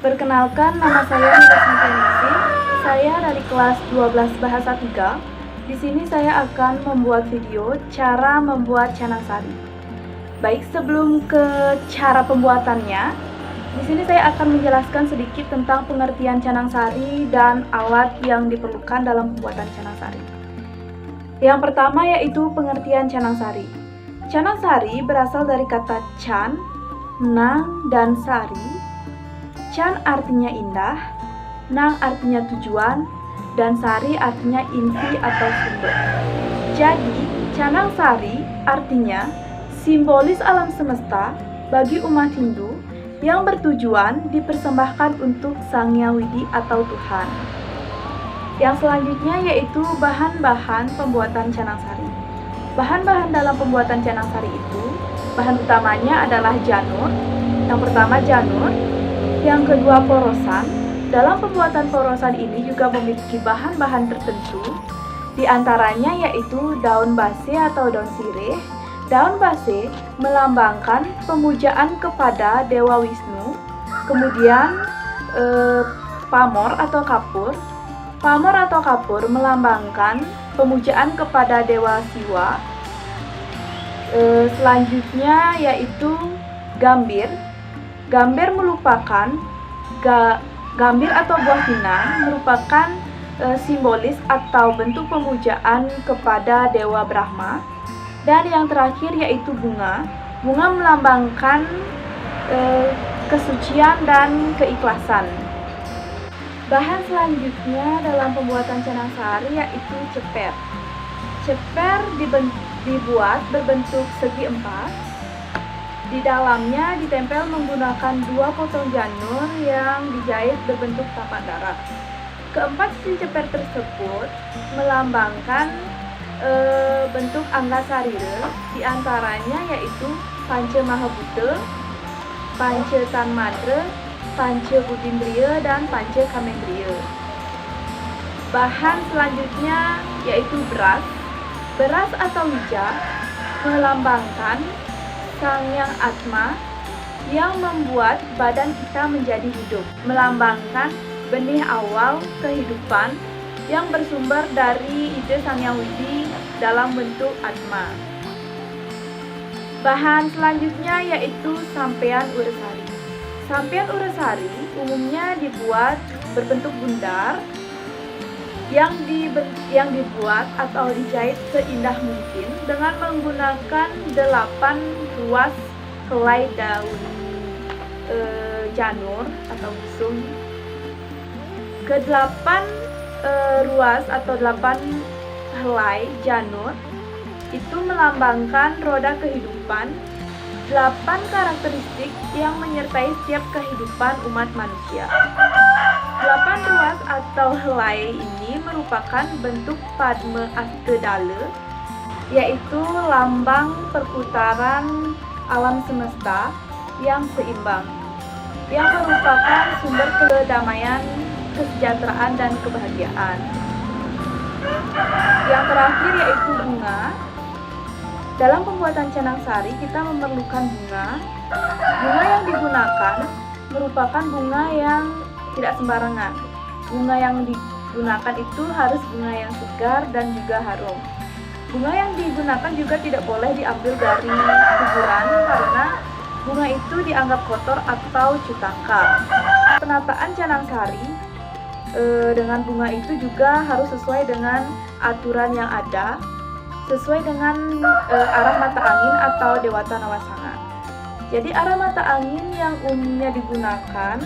Perkenalkan, nama saya Nida Santianisi. Saya dari kelas 12 Bahasa 3. Di sini saya akan membuat video cara membuat canang sari. Baik, sebelum ke cara pembuatannya, di sini saya akan menjelaskan sedikit tentang pengertian canang sari dan alat yang diperlukan dalam pembuatan canang sari. Yang pertama yaitu pengertian canang sari. Canang sari berasal dari kata can, nang, dan sari. Can artinya indah, nang artinya tujuan, dan sari artinya inti atau sumber. Jadi, canang sari artinya simbolis alam semesta bagi umat Hindu yang bertujuan dipersembahkan untuk Sang Hyang Widi atau Tuhan. Yang selanjutnya yaitu bahan-bahan pembuatan canang sari. Bahan-bahan dalam pembuatan canang sari itu, bahan utamanya adalah janur. Yang pertama janur, yang kedua porosan. Dalam pembuatan porosan ini juga memiliki bahan-bahan tertentu, di antaranya yaitu daun base atau daun sirih. Daun base melambangkan pemujaan kepada Dewa Wisnu. Kemudian pamor atau kapur. Pamor atau kapur melambangkan pemujaan kepada Dewa Siwa. Selanjutnya yaitu gambir. Gambir gambir atau buah pinang merupakan simbolis atau bentuk pemujaan kepada Dewa Brahma. Dan yang terakhir yaitu bunga. Bunga melambangkan kesucian dan keikhlasan. Bahan selanjutnya dalam pembuatan canang sari yaitu ceper. Ceper dibuat berbentuk segi empat. Di dalamnya ditempel menggunakan 2 potong janur yang dijahit berbentuk tapak darah. Keempat sisi ceper tersebut melambangkan bentuk angga sarira, di antaranya yaitu Panca Mahabhuta, Panca Tanmadra, Panca Budindriya, dan Panca Kamendriya. Bahan selanjutnya yaitu beras. Beras atau wija melambangkan Sang Hyang Atma yang membuat badan kita menjadi hidup, melambangkan benih awal kehidupan yang bersumber dari ide Sang Hyang Widi dalam bentuk Atma. Bahan selanjutnya yaitu sampean uresari. Sampean uresari umumnya dibuat berbentuk bundar yang dibuat atau dijahit seindah mungkin dengan menggunakan 8 ruas helai daun janur atau busung. Ke-8 ruas atau 8 helai janur itu melambangkan roda kehidupan, 8 karakteristik yang menyertai setiap kehidupan umat manusia. 8 ruas atau helai ini merupakan bentuk Padma Astadala, yaitu lambang perputaran alam semesta yang seimbang, yang merupakan sumber kedamaian, kesejahteraan, dan kebahagiaan. Yang terakhir yaitu bunga. Dalam pembuatan canang sari kita memerlukan bunga. Bunga yang digunakan merupakan bunga yang tidak sembarangan. Bunga yang digunakan itu harus bunga yang segar dan juga harum. Bunga yang digunakan juga tidak boleh diambil dari kuburan karena bunga itu dianggap kotor atau cutaka. Penataan canang sari dengan bunga itu juga harus sesuai dengan aturan yang ada, sesuai dengan arah mata angin atau Dewata Nawasanga. Jadi arah mata angin yang umumnya digunakan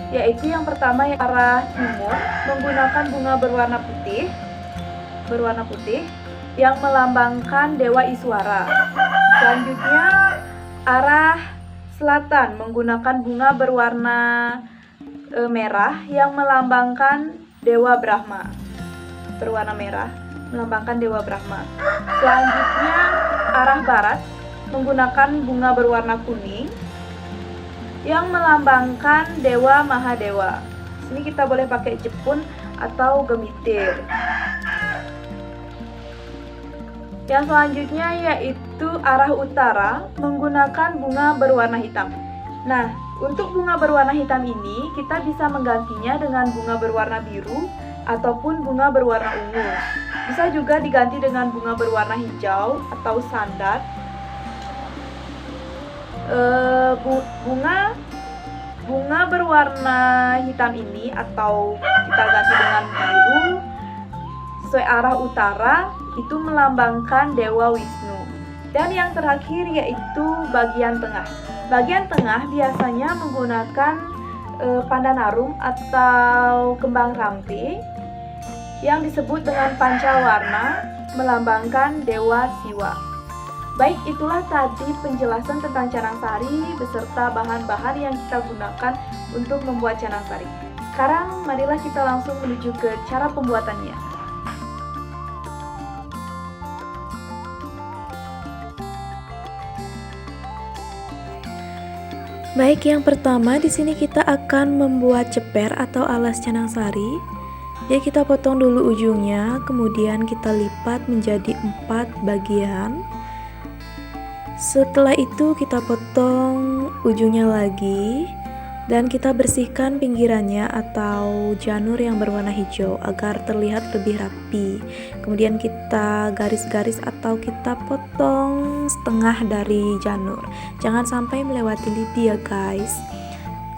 yaitu yang pertama yang arah timur menggunakan bunga berwarna putih yang melambangkan Dewa Iswara. Selanjutnya arah selatan menggunakan bunga berwarna merah yang melambangkan Dewa Brahma. Berwarna merah melambangkan Dewa Brahma. Selanjutnya arah barat menggunakan bunga berwarna kuning yang melambangkan Dewa Mahadewa. Sini kita boleh pakai jepun atau gemitir. Yang selanjutnya yaitu arah utara menggunakan bunga berwarna hitam. Nah, Untuk bunga berwarna hitam ini, kita bisa menggantinya dengan bunga berwarna biru ataupun bunga berwarna ungu. Bisa juga diganti dengan bunga berwarna hijau atau sandar. Bunga berwarna hitam ini atau kita ganti dengan biru sesuai arah utara itu melambangkan Dewa Wisnu. Dan yang terakhir yaitu bagian tengah. Bagian tengah biasanya menggunakan pandanarum atau kembang rampe yang disebut dengan pancawarna melambangkan Dewa Siwa. Baik, itulah tadi penjelasan tentang canang sari beserta bahan-bahan yang kita gunakan untuk membuat canang sari. Sekarang marilah kita langsung menuju ke cara pembuatannya. Baik, yang pertama di sini kita akan membuat ceper atau alas canang sari. Jadi kita potong dulu ujungnya, kemudian kita lipat menjadi 4 bagian. Setelah itu kita potong ujungnya lagi dan kita bersihkan pinggirannya atau janur yang berwarna hijau agar terlihat lebih rapi. Kemudian kita garis-garis atau kita potong setengah dari janur. Jangan sampai melewati lidi ya guys.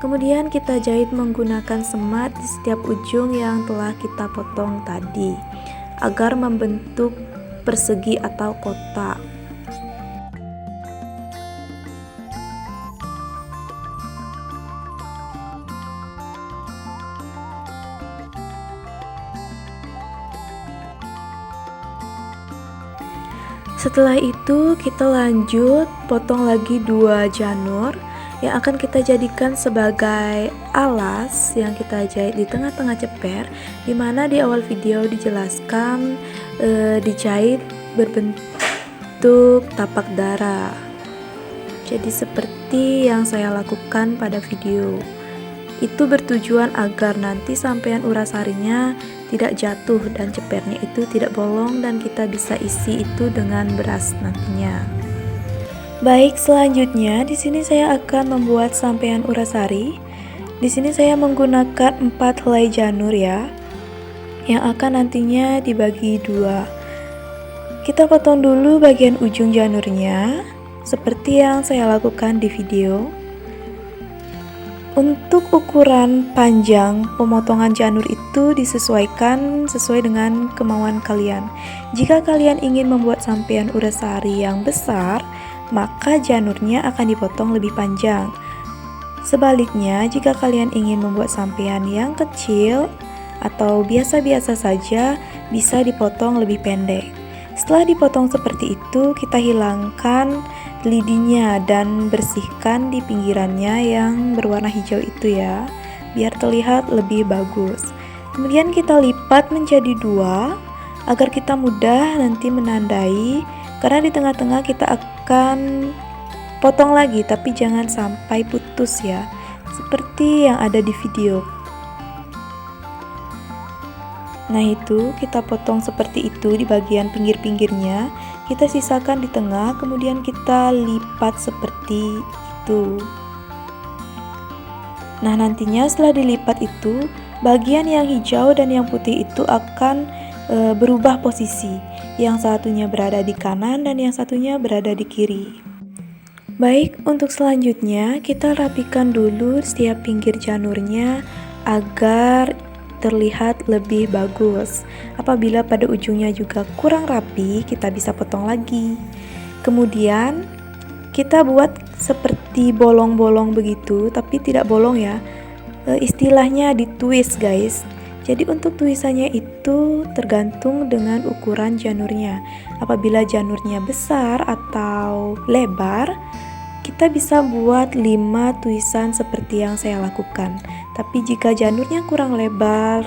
Kemudian kita jahit menggunakan semat di setiap ujung yang telah kita potong tadi agar membentuk persegi atau kotak. Setelah itu kita lanjut potong lagi 2 janur yang akan kita jadikan sebagai alas yang kita jahit di tengah-tengah ceper, dimana di awal video dijelaskan dijahit berbentuk tapak darah. Jadi seperti yang saya lakukan pada video itu bertujuan agar nanti sampean uras sarinya tidak jatuh dan cepernya itu tidak bolong dan kita bisa isi itu dengan beras nantinya. Baik, selanjutnya di sini saya akan membuat sampean uras sari. Di sini saya menggunakan 4 helai janur ya, yang akan nantinya dibagi 2. Kita potong dulu bagian ujung janurnya seperti yang saya lakukan di video. Untuk ukuran panjang pemotongan janur itu disesuaikan sesuai dengan kemauan kalian. Jika kalian ingin membuat sampean uras sari yang besar, maka janurnya akan dipotong lebih panjang. Sebaliknya, jika kalian ingin membuat sampean yang kecil atau biasa-biasa saja, bisa dipotong lebih pendek. Setelah dipotong seperti itu, kita hilangkan lidinya dan bersihkan di pinggirannya yang berwarna hijau itu ya, biar terlihat lebih bagus. Kemudian kita lipat menjadi 2 agar kita mudah nanti menandai, karena di tengah-tengah kita akan potong lagi, tapi jangan sampai putus ya, seperti yang ada di video. Nah itu kita potong seperti itu di bagian pinggir-pinggirnya, kita sisakan di tengah, kemudian kita lipat seperti itu. Nah nantinya setelah dilipat itu, bagian yang hijau dan yang putih itu akan berubah posisi. Yang satunya berada di kanan dan yang satunya berada di kiri. Baik, untuk selanjutnya kita rapikan dulu setiap pinggir janurnya agar terlihat lebih bagus. Apabila pada ujungnya juga kurang rapi, kita bisa potong lagi. Kemudian kita buat seperti bolong-bolong begitu, tapi tidak bolong ya. Istilahnya ditwist guys. Jadi untuk tulisannya itu tergantung dengan ukuran janurnya. Apabila janurnya besar atau lebar, kita bisa buat 5 tulisan seperti yang saya lakukan. Tapi jika janurnya kurang lebar,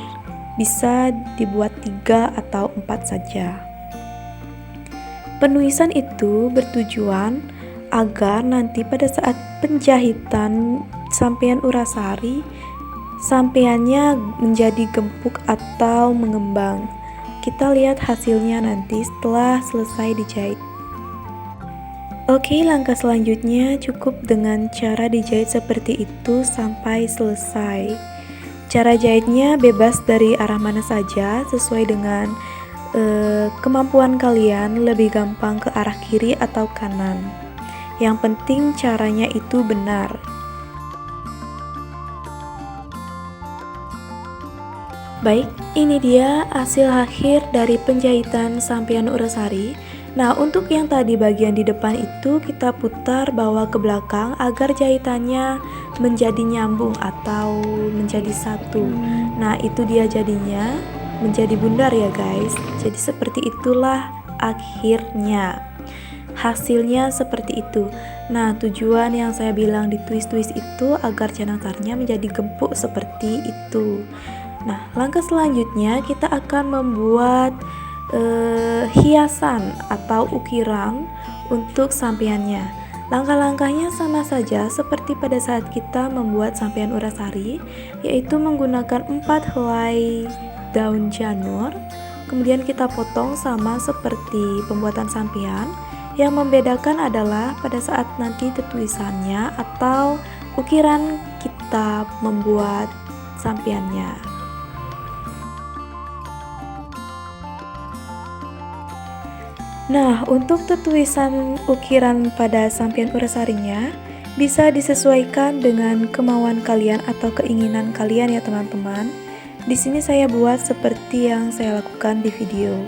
bisa dibuat 3 atau 4 saja. Penulisan itu bertujuan agar nanti pada saat penjahitan sampean uras sari, sampeannya menjadi gempuk atau mengembang. Kita lihat hasilnya nanti setelah selesai dijahit. Oke, langkah selanjutnya cukup dengan cara dijahit seperti itu sampai selesai. Cara jahitnya bebas dari arah mana saja, sesuai dengan kemampuan kalian, lebih gampang ke arah kiri atau kanan. Yang penting caranya itu benar. Baik, ini dia hasil akhir dari penjahitan sampian Urasari. Nah, untuk yang tadi bagian di depan itu kita putar bawa ke belakang agar jahitannya menjadi nyambung atau menjadi satu. Nah, itu dia jadinya menjadi bundar ya guys. Jadi seperti itulah akhirnya. Hasilnya seperti itu. Nah, tujuan yang saya bilang di twist-twist itu agar canang sarinya menjadi gempuk seperti itu. Nah, langkah selanjutnya kita akan membuat hiasan atau ukiran untuk sampiannya. Langkah-langkahnya sama saja seperti pada saat kita membuat sampian Urasari, yaitu menggunakan 4 helai daun janur. Kemudian kita potong sama seperti pembuatan sampian. Yang membedakan adalah pada saat nanti tulisannya atau ukiran kita membuat sampiannya. Nah, untuk tulisan ukiran pada sampian Urasarinya bisa disesuaikan dengan kemauan kalian atau keinginan kalian ya teman-teman. Di sini saya buat seperti yang saya lakukan di video.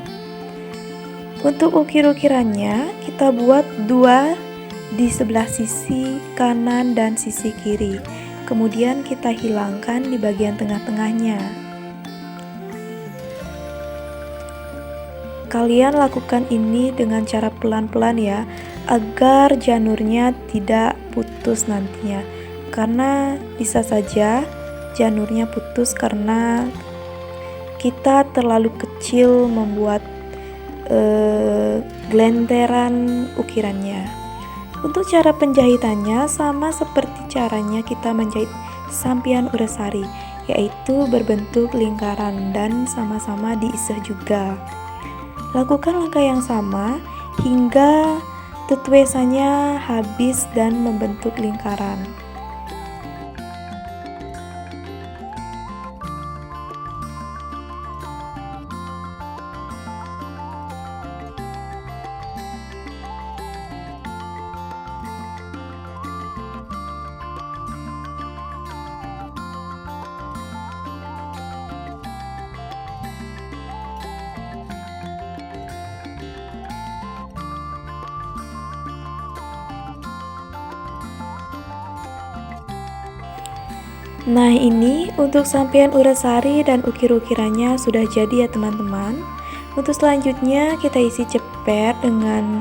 Untuk ukir-ukirannya kita buat 2 di sebelah sisi kanan dan sisi kiri. Kemudian kita hilangkan di bagian tengah-tengahnya. Kalian lakukan ini dengan cara pelan-pelan ya, agar janurnya tidak putus nantinya. Karena bisa saja janurnya putus karena kita terlalu kecil membuat gelenteran ukirannya. Untuk cara penjahitannya sama seperti caranya kita menjahit sampian Urasari, yaitu berbentuk lingkaran dan sama-sama diiseh juga. Lakukan langkah yang sama hingga tutuesannya habis dan membentuk lingkaran. Nah, ini untuk sampian Urasari dan ukir-ukirannya sudah jadi ya teman-teman. Untuk selanjutnya kita isi ceper dengan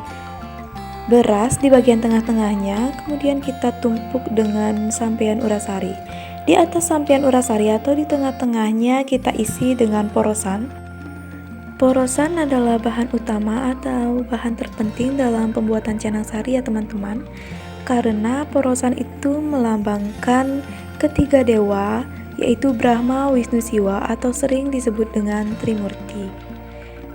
beras di bagian tengah-tengahnya, kemudian kita tumpuk dengan sampian Urasari. Di atas sampian Urasari atau di tengah-tengahnya kita isi dengan porosan. Porosan adalah bahan utama atau bahan terpenting dalam pembuatan canang sari ya teman-teman. Karena porosan itu melambangkan ketiga dewa, yaitu Brahma, Wisnu, Siwa atau sering disebut dengan Trimurti.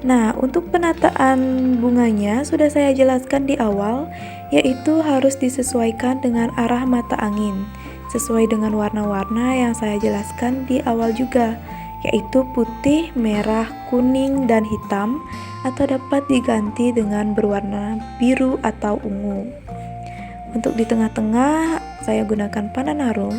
Nah, untuk penataan bunganya sudah saya jelaskan di awal, yaitu harus disesuaikan dengan arah mata angin, sesuai dengan warna-warna yang saya jelaskan di awal juga, yaitu putih, merah, kuning, dan hitam, atau dapat diganti dengan berwarna biru atau ungu. Untuk di tengah-tengah saya gunakan pandan harum.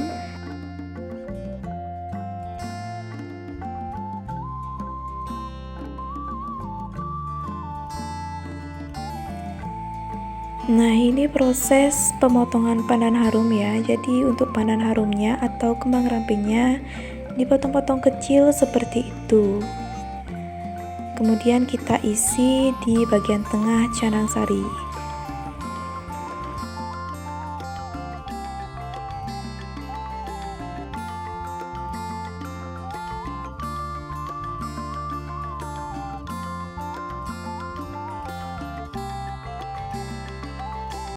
Nah, ini proses pemotongan pandan harum ya. Jadi untuk pandan harumnya atau kembang rampingnya dipotong-potong kecil seperti itu. Kemudian kita isi di bagian tengah canang sari.